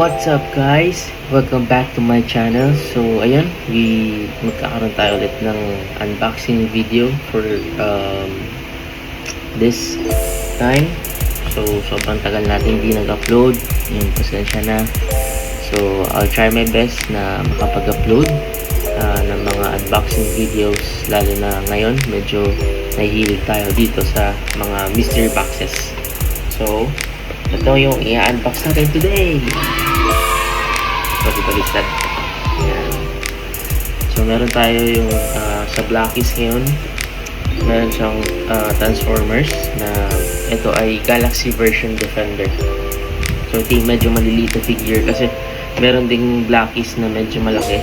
What's up guys? Welcome back to my channel. So ayan, magkakaroon tayo ulit ng unboxing video for this time. So sobrang tagal natin hindi nag-upload. Yung pasensya na. So I'll try my best na makapag-upload ng mga unboxing videos, lalo na ngayon medyo nahihilig tayo dito sa mga mystery boxes. So ito yung i-unbox natin today. Baliktad. Ayan. So meron tayo yung sa Blackies ngayon. Meron siyang Transformers na ito ay Galaxy version Defender. So ito yung medyo maliliit na figure kasi meron ding Blackies na medyo malaki.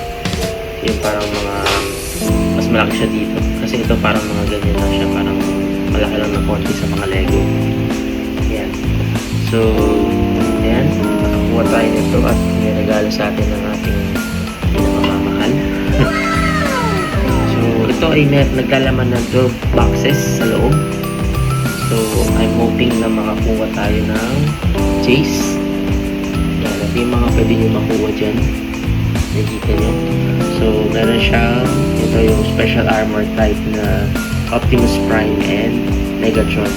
Yung parang mga mas malaki siya dito. Kasi ito parang mga ganyan lang siya. Parang malaki lang na konti sa mga Lego. Ayan. So, ayan. Nakakuha tayo nito at niregalo sa atin ng ating pinakamamahal. So, ito ay naglalaman ng 12 boxes sa loob. So, I'm hoping na makakuha tayo ng Chase. Ayan. Ito yung mga pwede nyo makuha dyan. Nakikita nyo. So, meron siyang ito yung special armor type na Optimus Prime and Megatron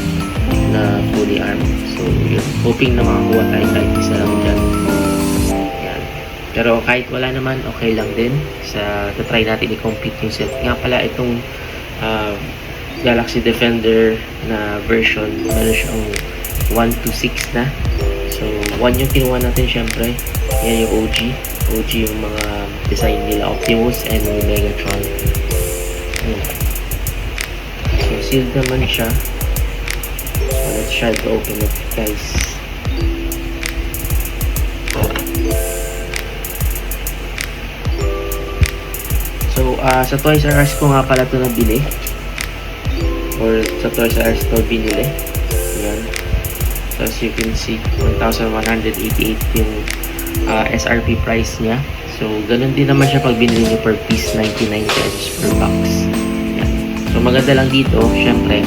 na fully armed. So, yun. Hoping na makakuha tayo kahit isa lang dyan. Yan. Pero kahit wala naman, okay lang din. Try natin i-complete yung set. Nga pala, itong Galaxy Defender na version, meron siyang 1 to 6 na. So, 1 yung kinuha natin syempre. Yan yung OG. OG yung mga design nila, Optimus and Megatron. Yan. So, sealed naman siya. Let's try to open it, guys. So, sa Toys R Us ko nga pala ito nabili. Or sa Toys R Us ito binili. Ayan. So, as you can see, 1,188 yung SRP price niya. So, ganun din naman siya pag binili niyo per piece, 99 pesos per box. Ayan. So, maganda lang dito, syempre,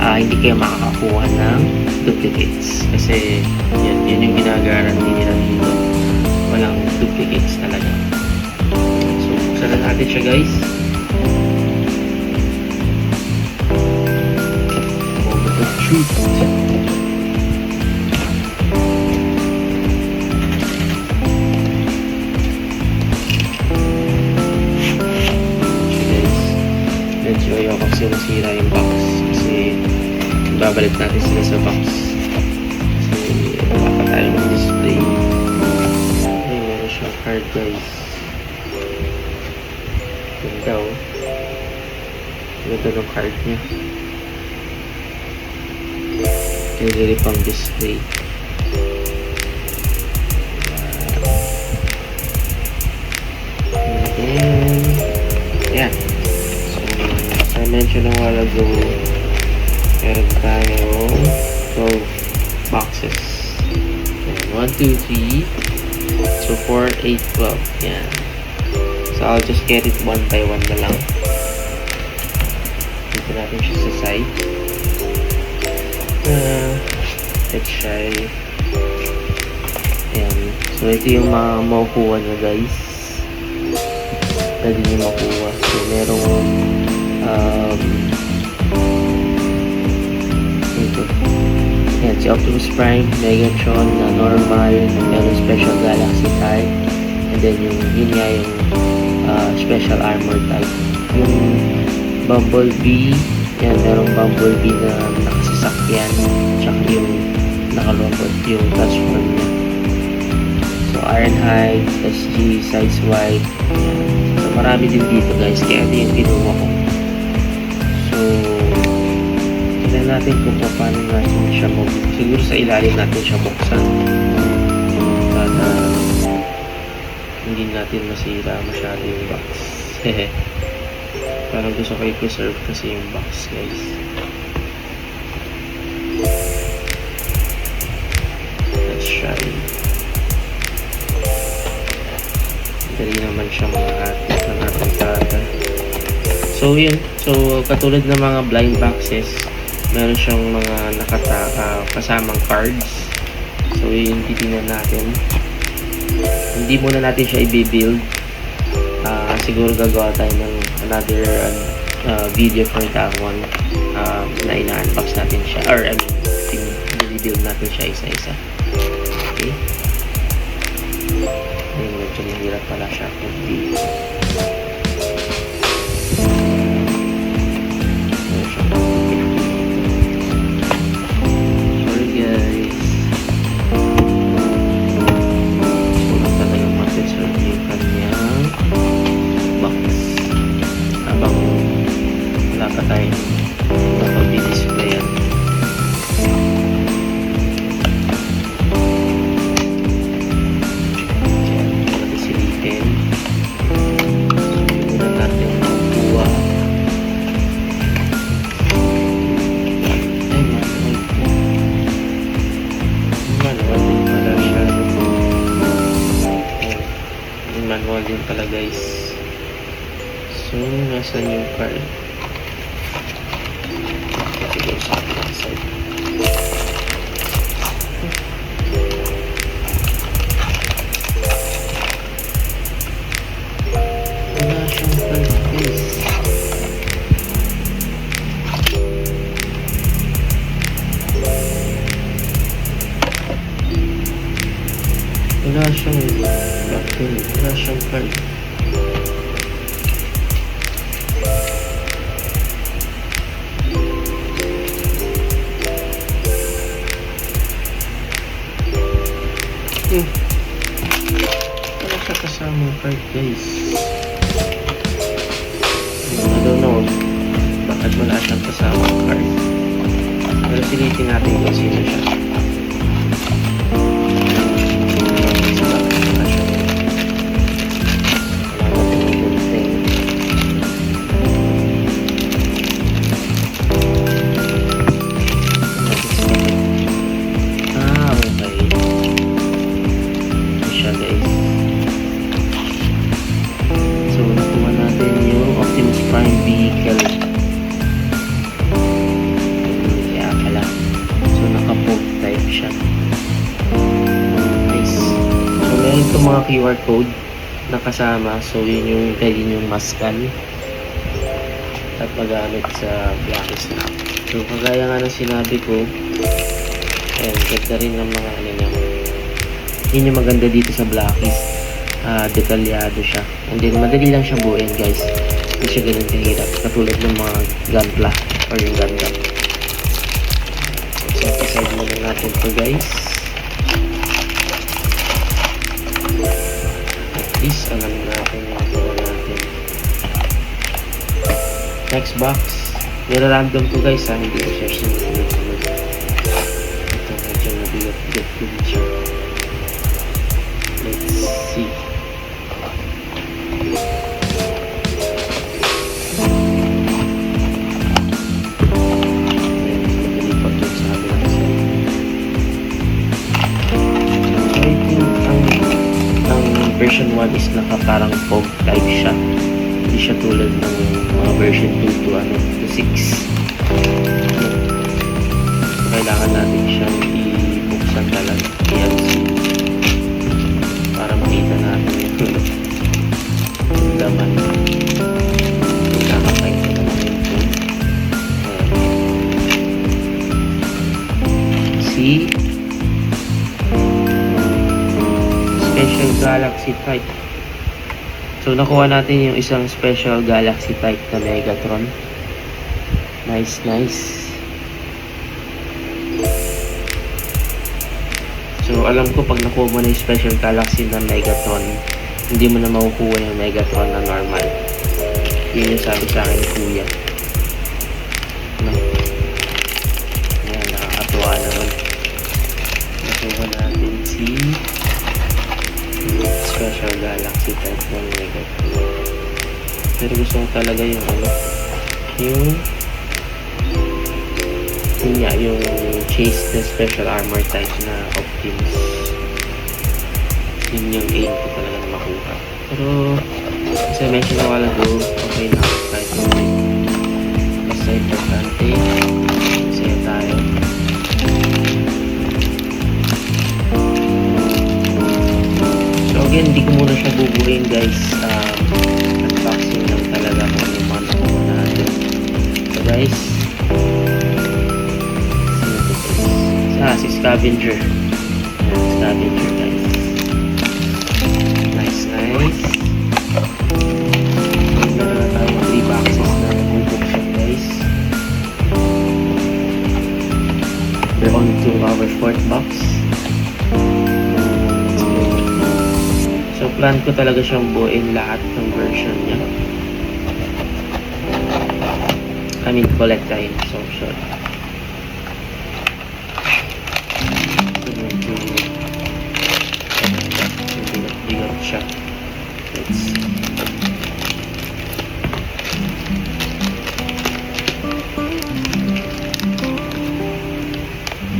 hindi kayo makakakuha ng duplicates kasi yun yung ginagaranti nila dito, walang duplicates talaga. So buksan na natin siya, guys. Moment of truth. So guys, medyo ayoko sinasira yung box kasi babalik natin sila sa box kasi wala pa tayong display. Ay, meron siyang card, guys. Ganda, oh. Ganda ng card niya. Kaya pang display. And then yeah, so as I mentioned a while ago, meron tayo 12 boxes. Ayan, 1, 2, 3. So, 4, 8, 12. Yan. So, I'll just get it one by one na lang. Dito natin siya sa side. Let's try. Ayan. So, ito yung mga makukuha nyo, guys. Pwede nyo makuha. So, merong yan, si Optimus Prime, Megatron na normal, meron special Galaxy type, and then yun nga yung special armor type. Yung Bumblebee, yan, merong Bumblebee na nakasasakyan, tsaka yung nakalobot, yung transform niya. So Ironhide, SG, Size White, yan. So marami din dito, guys, kaya ito yung kinuha ko. So tignan natin kung paano natin siya siguro sa ilalim natin siya buksan para hindi natin masira masyado yung box. Parang gusto ko i-preserve kasi yung box, guys. Let's try. Dali naman siya mga atin ng ating kata. So yun, so katulad ng mga blind boxes, meron siyang mga kasamang cards. So yun, titingnan natin. Hindi muna natin siya i-build. Siguro gagawa tayo ng another video for that one, na ina-unbox natin siya, or I mean i-build natin siya isa-isa. Okay, ayun, medyo mahirap pala siya hindi. Sorry guys, sulat talaga matiserve yung kanyang box habang wala pa tayo napag-display yan. Manual din pala guys. So, nasan yung card? Ito sa ating side. Wala siyang card guys. Wala siyang button, wala siyang card. Wala siya kasamang card guys. I don't know bakit wala siyang kasamang card. Pero silitin natin kung sino siya. Itong mga QR code na kasama, so yun yung pwede yung mascan at magamit sa blacklist na. So kagaya nga ng sinabi ko, ayan, ganda rin ng mga ano niya. Yun yung maganda dito sa blacklist, detalyado siya, and then madali lang siya buuin guys, hindi siya ganun kahirap katulad ng mga Gunpla or yung Gundam. So paside muna natin to guys. Alam natin yung gagawa natin. Next box, nira-random ko guys ha, hindi ko siya sinunod. Ito medyo nabigat-bigat ko din siya. Let's see. Nagalipat yun sa kabilang side. I think ang version 1 is parang fog type siya. Hindi siya tulad ng mga version 2 to 6. So, kailangan natin siyang ibuksan talaga. Para makita natin yung laman. Kailangan kayo naman yung fog. See? Special Galaxy type. So nakuha natin yung isang Special Galaxy type na Megatron. Nice, nice. So alam ko pag nakuha mo na yung Special Galaxy na Megatron, hindi mo na makukuha yung Megatron na normal. Yun yung sabi sa akin ni Kuya. Ayan, nakakatuwa naman. Nakuha natin si Special Galaxy type ng Megatron. Pero gusto ko talaga yung yung Chase na Special Armor type na Optimus. Yun yung aim ko talaga na makuha. Pero as I mentioned a while ago, okay na ako kahit hindi. Basta importante, masaya tayo. bubuuin guys, unboxing lang talaga kung ano yung mga nakuha natin. So guys, si Scavenger. Scavenger guys. Nice. Meron na tayo 3 boxes na nabubuksan guys. We're on to our 4th box. So plan ko talaga siyang buuin lahat ng version niya. I mean collectine. So sure. Bigat siya.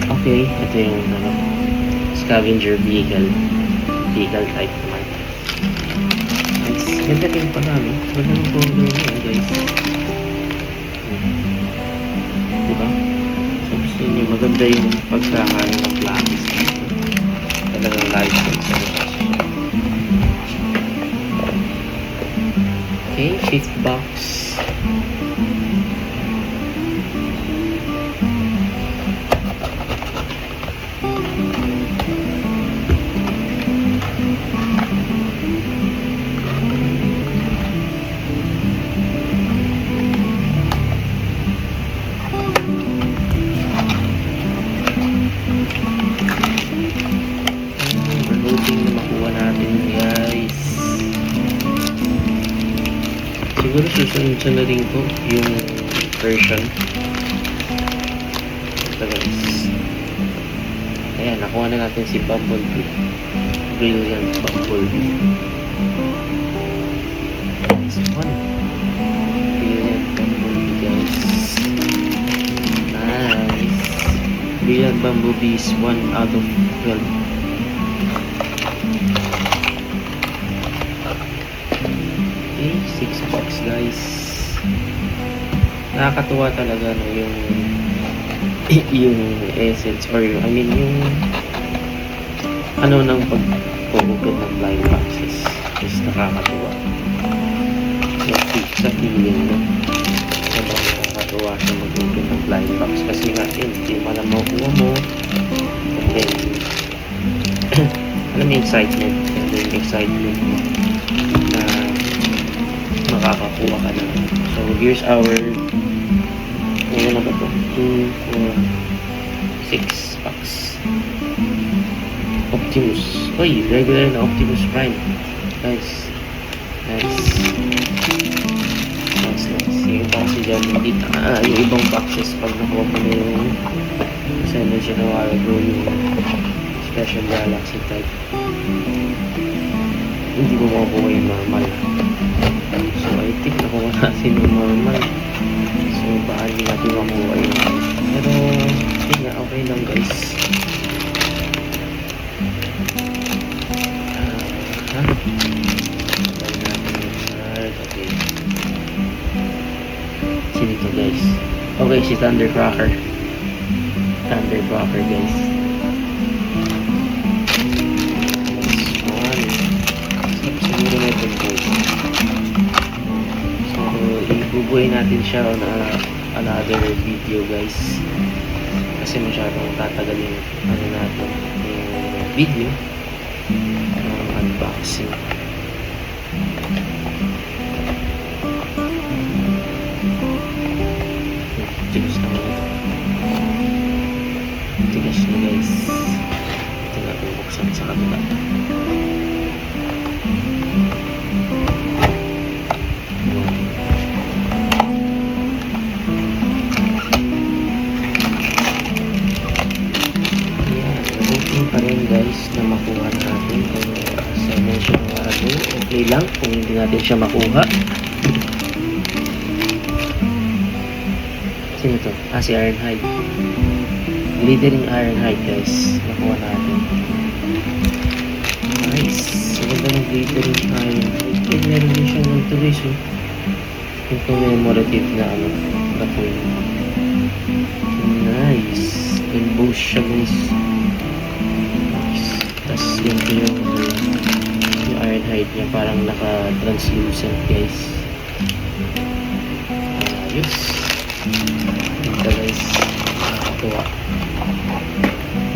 Okay, ito yung Scavenger vehicle type naman. Nice. Ganda din pala, no? Ganda yung color niya, guys. Diba? So, gusto nyo, maganda yung pagkakain ng flames dito. Talagang light sa okay, 5th box. Siguro susunod-sunodin ko yung version. Ito guys. Ayan, nakuha na natin si Bumblebee. Brilliant Bumblebee. Nice one. Brilliant Bumblebee guys. Nice. Brilliant Bumblebee is 1 out of 12. Okay, 6 box guys. Nakakatuwa talaga no yung essence or I mean yung ano ng pag-open ng blind boxes is nakakatuwa. Sa feeling no. Sobrang nakakatuwa siya mag-open ng blind box kasi nga hindi mo alam makuha mo and then alam yung excitement and then excitement mo na makakakuha ka na. So here's our ano na ba ito? 2, 4, 6 packs. Optimus. Uy, regular na Optimus Prime. Nice. Yung boxes dyan, yung ibang boxes pag nakuha ko na yung kasi mention na while ago yung Special Galaxy type. Hindi mo makukuha yung normal. So I think nakuha natin yung normal. So baka hindi natin makuha yun. Pero yun nga, okay lang guys. Okay. Sino ito guys? Okay, si Thundercracker guys. Siguro na ito guys. So ibubuhay natin siya on another video guys. Kasi masyadong tatagal yung ano natin yung video unboxing. Tigas naman ito. Tigas na guys. Ito na bubuksan sa kabila. Pa rin guys na makuha natin kung sa mention ng araw okay lang kung hindi natin siya makuha. Sino to? Si Ironhide. Glittering Ironhide guys, nakuha natin. Nice. Maganda ng glittering Ironhide. Meron din siyang tulis yung commemorative na na po yun. Nice. Emboss siya guys. Tapos yung Ironhide height niya, parang naka-translucent guys. Ayos. Ito guys, nakakatuwa.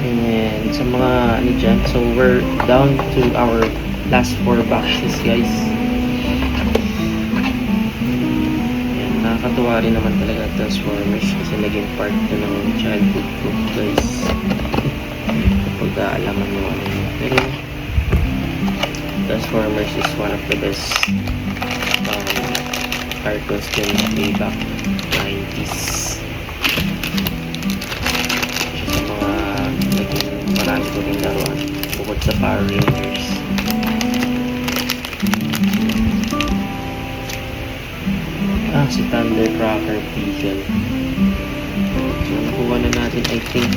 And sa mga ano dyan, so we're down to our last 4 boxes guys. Ayan, nakakatuwa rin naman talaga Transformers kasi naging part to ng childhood ko guys. Kapag alaman mo ano yun. Pero Transformers is one of the best cartoons din way back 90s. Sa mga naging marami ko rin laruan bukod sa Power Rangers. Si Thundercracker Vehicle. So nakuha na natin I think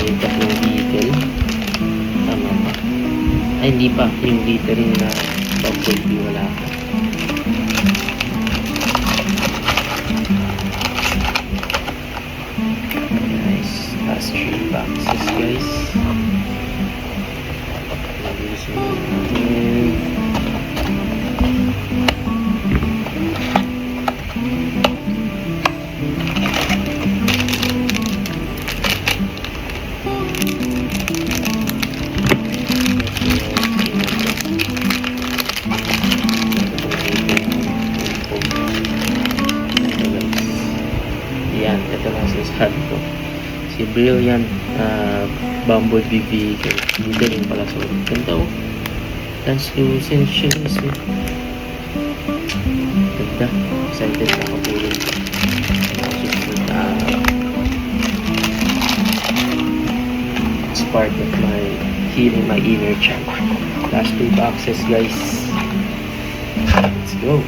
yung tatlong vehicle. Tama ba? Ay hindi pa, yung littering na Bumblebee wala pa. Nice. Last 3 boxes guys. Lagyan natin. Yan, ito na sasabi ko. Si Brilliant Bumblebee Vehicle. Dito rin pala sa ulit. Ganda oh. Translucent siya. Ganda. Excited na kapulin. It's part of my healing my inner child. Last 2 boxes guys. Let's go.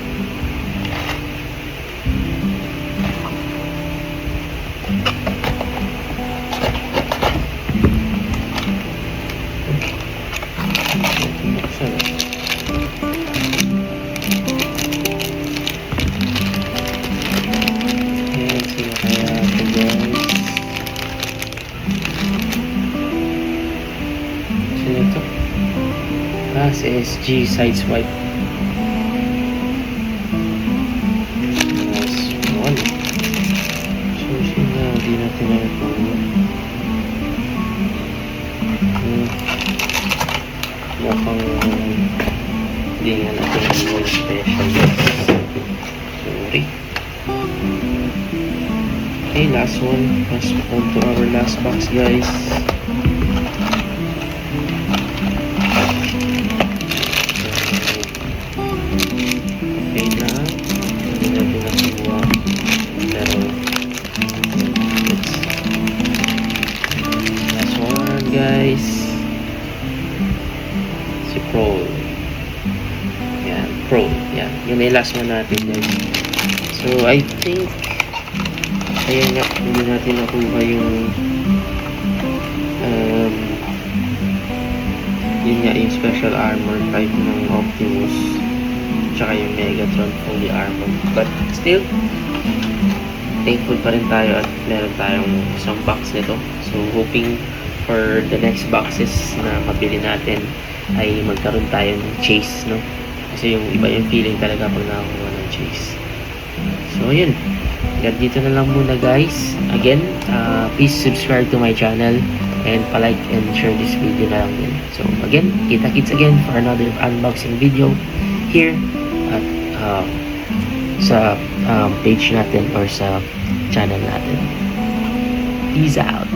SSG Sideswipe. Nice one. So, sino hindi natin nakuha. Mukhang hindi nga natin yung special guys. Sorry. Okay, last one. Let's move to our last box guys. Guys, si Pro. Yan, Pro. Yan, yun yung last one natin guys. So, I think ayun nga, hindi natin nakuha yung yun nga, yung special armor type ng Optimus tsaka yung Megatron fully armored. But still, thankful pa rin tayo at meron tayong isang box nito. So, hoping for the next boxes na mabili natin ay magkaroon tayo ng chase, no? Kasi yung iba yung feeling talaga pag nakakuha ng chase. So, yun. Dito na lang muna guys. Again, please subscribe to my channel and pa-like and share this video na lang din. So, again, kita-kits again for another unboxing video here at sa page natin or sa channel natin. Peace out!